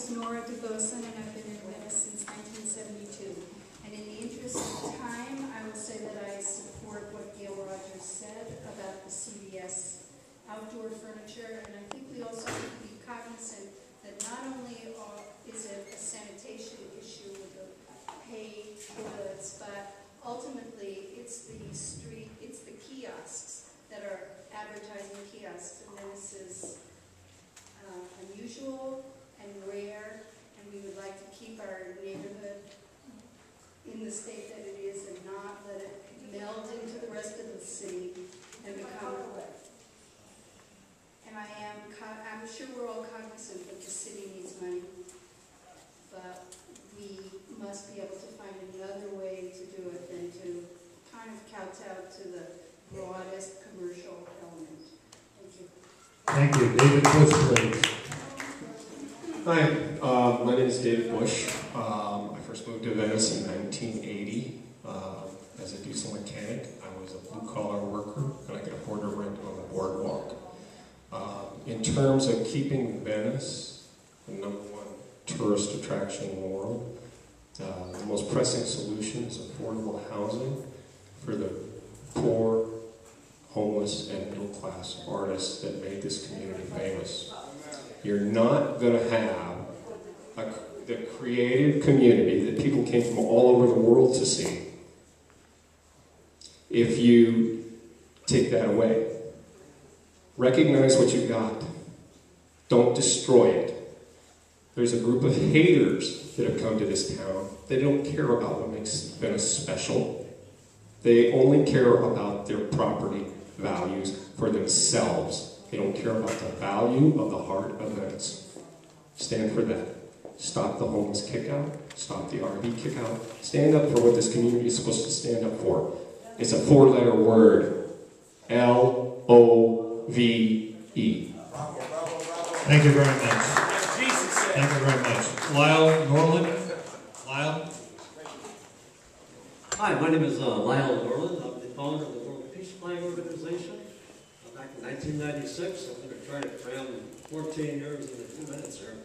is Nora DeGosen, and I've been in Venice since 1972. And in the interest of time, I will say that I support what Gail Rogers said about the CVS outdoor furniture, and I think we also have to be cognizant that not only is it a sanitation issue with the pay goods, but ultimately it's the kiosks that are advertising kiosks, and this is unusual and rare, and we would like to keep our neighborhood in the state that it is and not let it meld into the rest of the city and become. And I'm sure we're all cognizant that the city needs money, but we must be able to find another way to do it than to kind of kowtow to the broadest commercial element. Thank you. Thank you. David Bush, please. Hi, my name is David Bush. I first moved to Venice in 1980 as a diesel mechanic. I was a blue-collar worker, and I could afford to rent on the boardwalk. In terms of keeping Venice the #1 tourist attraction in the world, the most pressing solution is affordable housing for the poor, homeless, and middle-class artists that made this community famous. You're not going to have the creative community that people came from all over the world to see if you take that away. Recognize what you've got. Don't destroy it. There's a group of haters that have come to this town. They don't care about what makes Venice special. They only care about their property values for themselves. They don't care about the value of the heart of Venice. Stand for that. Stop the homeless kickout. Stop the RV kickout. Stand up for what this community is supposed to stand up for. It's a 4-letter word. L-O-V-E. Thank you very much. Thank you very much. Lyle Norland. Lyle? Hi, my name is Lyle Norland. I'm the founder of the World Peace Flag Organization. Back in 1996, I'm going to try to cram 14 years into 2 minutes here.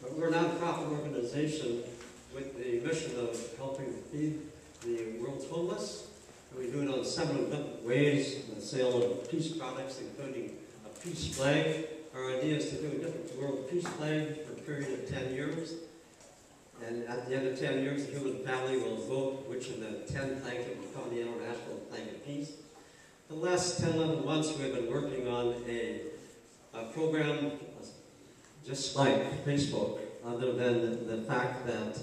But we're a nonprofit organization with the mission of helping feed the world's homeless. And we do it on 7 different ways: the sale of peace products, including a peace flag. Our idea is to do a different world peace flag for a period of 10 years. And at the end of 10 years, the human family will vote which of the 10 flags will become the international flag of peace. The last 10, 11 months, we've been working on a program just like Facebook, other than the fact that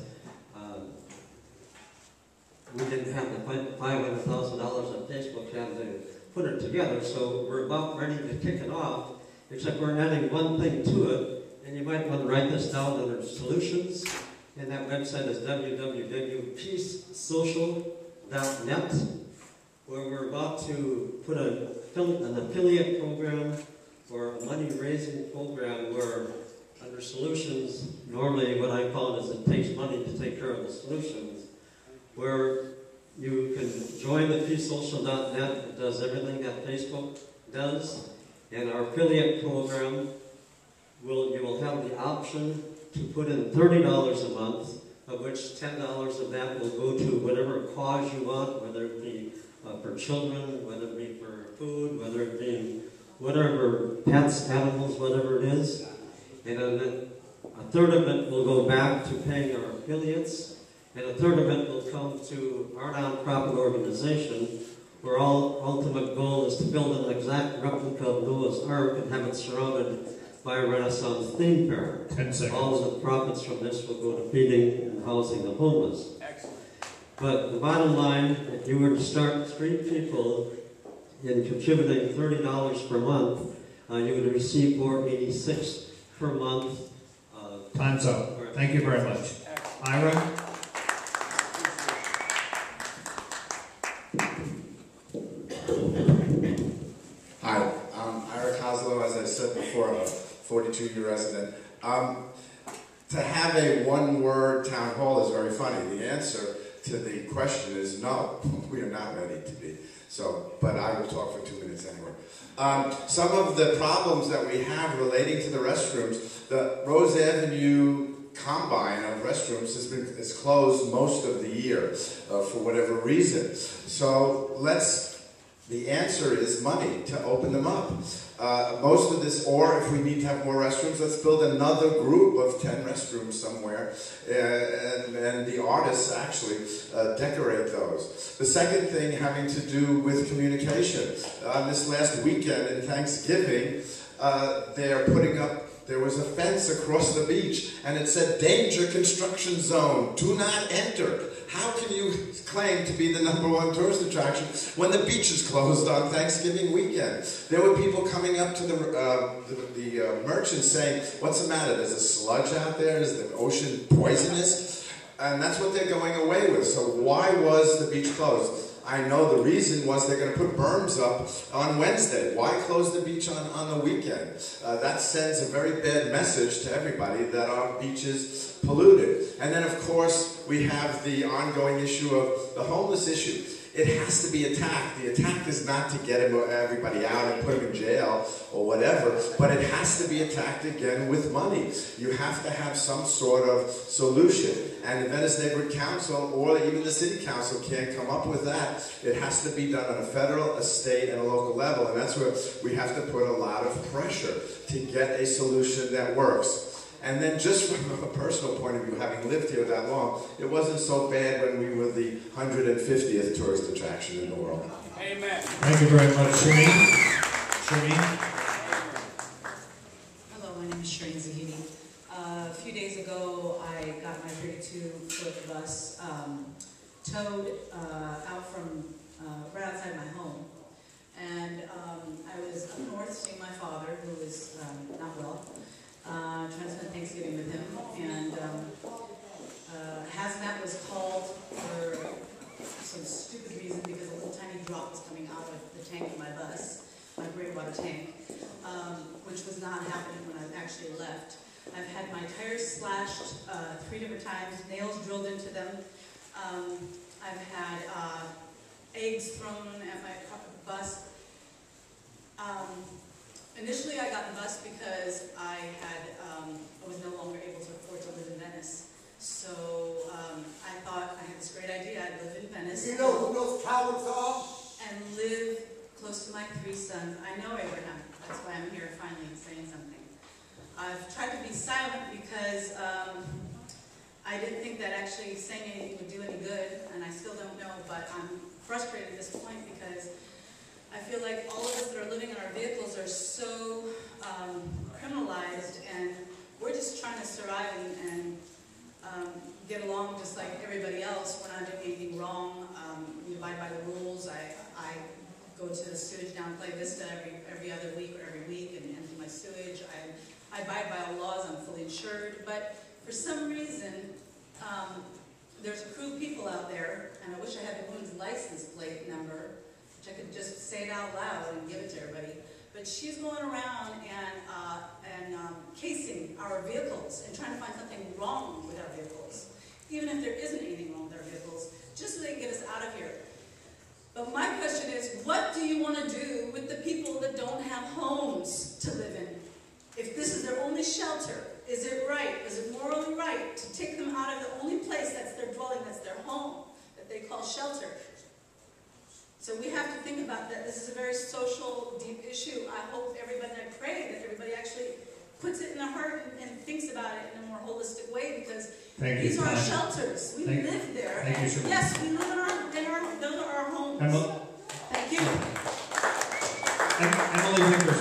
we didn't have the $500,000 that Facebook had to put it together, so we're about ready to kick it off, except we're adding one thing to it, and you might want to write this down under solutions, and that website is www.peacesocial.net, where we're about to put an affiliate program or a money-raising program where under solutions, normally what I call it is it takes money to take care of the solutions, where you can join the peacesocial.net. It does everything that Facebook does, and our affiliate program you will have the option to put in $30 a month, of which $10 of that will go to whatever cause you want, whether it be for children, whether it be for food, whether it be whatever, pets, animals, whatever it is. And then a third of it will go back to paying our affiliates, and a third of it will come to our nonprofit organization, where our ultimate goal is to build an exact replica of Noah's Ark and have it surrounded by a Renaissance theme park. 10 seconds. All of the profits from this will go to feeding and housing the homeless. Excellent. But the bottom line, if you were to start 3 people in contributing $30 per month, you would receive $486 per month. Time's up. Thank you very much. Ira? Hi, I'm Ira Kozlow. As I said before, I'm a 42-year resident. To have a one-word town hall is very funny. The answer to the question is no, we are not ready to be. So, but I will talk for 2 minutes anyway. Some of the problems that we have relating to the restrooms, the Rose Avenue combine of restrooms is closed most of the year for whatever reason. So the answer is money to open them up. Most of this, or if we need to have more restrooms, let's build another group of 10 restrooms somewhere, and the artists actually decorate those. The second thing having to do with communication. This last weekend in Thanksgiving, there was a fence across the beach, and it said, "Danger construction zone, do not enter." How can you claim to be the #1 tourist attraction when the beach is closed on Thanksgiving weekend? There were people coming up to the merchants saying, "What's the matter? There's a sludge out there? Is the ocean poisonous?" And that's what they're going away with. So why was the beach closed? I know the reason was they're going to put berms up on Wednesday. Why close the beach on the weekend? That sends a very bad message to everybody that our beach is polluted. And then, of course, we have the ongoing issue of the homeless issue. It has to be attacked. The attack is not to get everybody out and put them in jail or whatever, but it has to be attacked again with money. You have to have some sort of solution. And the Venice Neighborhood Council or even the City Council can't come up with that. It has to be done on a federal, a state, and a local level. And that's where we have to put a lot of pressure to get a solution that works. And then just from a personal point of view, having lived here that long, it wasn't so bad when we were the 150th tourist attraction in the world. Amen. Thank you very much, Shereen. Hello, my name is Shereen Zahidi. A few days ago, I got my 32-foot bus towed out from right outside my home. And I was up north seeing my father, who was not well, trying to spend Thanksgiving with him. And hazmat was called for some stupid reason because a little tiny drop was coming out of the tank of my bus, my gray water tank, which was not happening when I actually left. I've had my tires slashed 3 different times, nails drilled into them. I've had eggs thrown at my bus. Initially, I got the bus because I was no longer able to afford to live in Venice. So I thought I had this great idea. I'd live in Venice. You know who those cowards are? And live close to my 3 sons. I know Abraham. That's why I'm here finally saying something. I've tried to be silent because I didn't think that actually saying anything would do any good, and I still don't know, but I'm frustrated at this point because I feel like all of us that are living in our vehicles are so criminalized, and we're just trying to survive and get along just like everybody else. We're not doing anything wrong. We abide by the rules. I go to the sewage down Play Vista every other week or every week and empty my sewage. I abide by all laws. I'm fully insured. But for some reason, there's a crew of people out there, and I wish I had the woman's license plate number, which I could just say it out loud and give it to everybody. But she's going around and casing our vehicles and trying to find something wrong with our vehicles, even if there isn't anything wrong with our vehicles, just so they can get us out of here. But my question is, what do you want to do with the people that don't have homes to live in? If this is their only shelter, is it right, is it morally right to take them out of the only place that's their dwelling, that's their home, that they call shelter? So we have to think about that. This is a very social, deep issue. I hope everybody, I pray that everybody actually puts it in their heart and thinks about it in a more holistic way, because these are our shelters. We live there. Thank you, yes, we live in our, those are our homes. Thank you. Emily Winkers.